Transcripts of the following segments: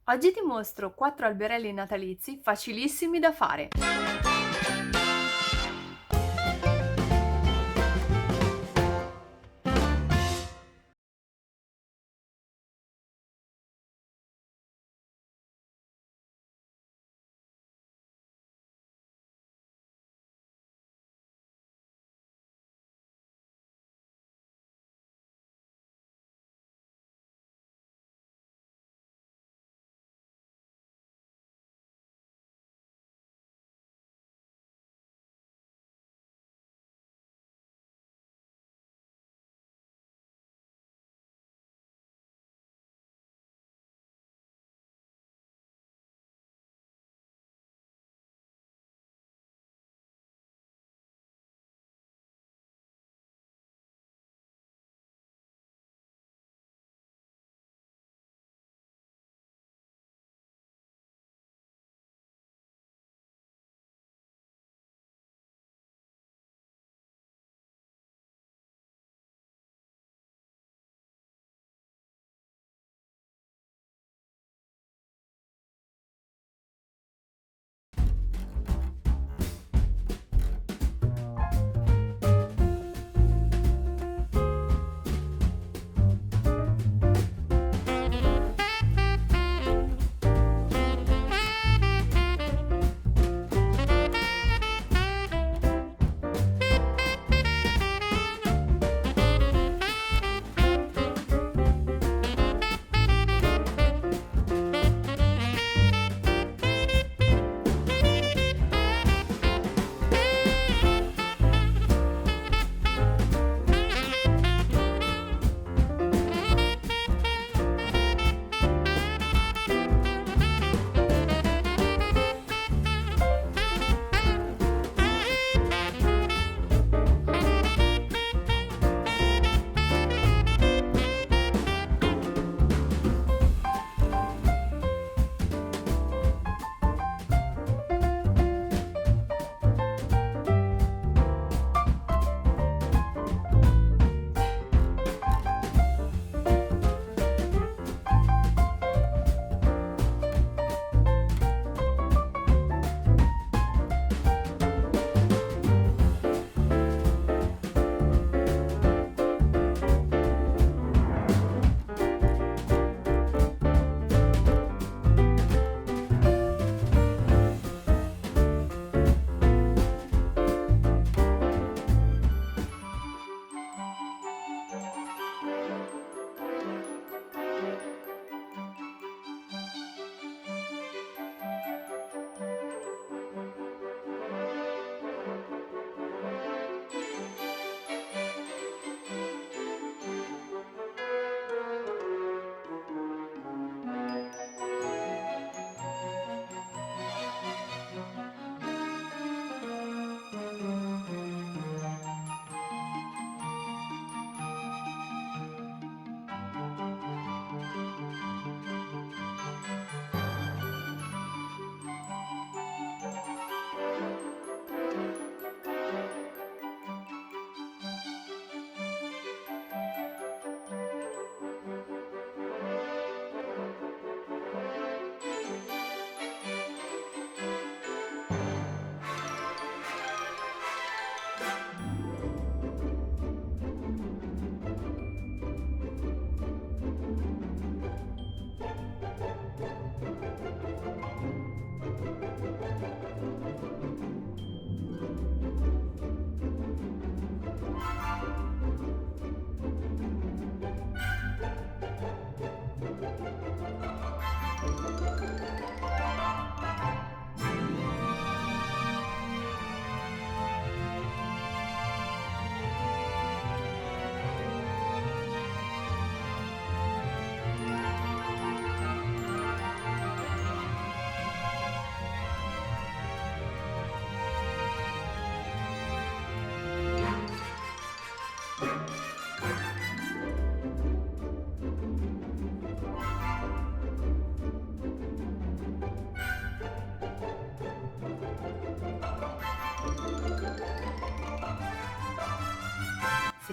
Oggi ti mostro 4 alberelli natalizi facilissimi da fare.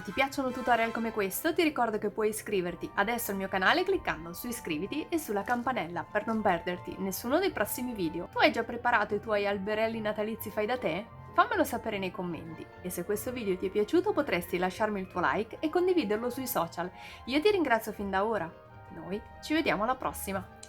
Se ti piacciono tutorial come questo, ti ricordo che puoi iscriverti adesso al mio canale cliccando su iscriviti e sulla campanella per non perderti nessuno dei prossimi video. Tu hai già preparato i tuoi alberelli natalizi fai da te? Fammelo sapere nei commenti e se questo video ti è piaciuto potresti lasciarmi il tuo like e condividerlo sui social. Io ti ringrazio fin da ora. Noi ci vediamo alla prossima!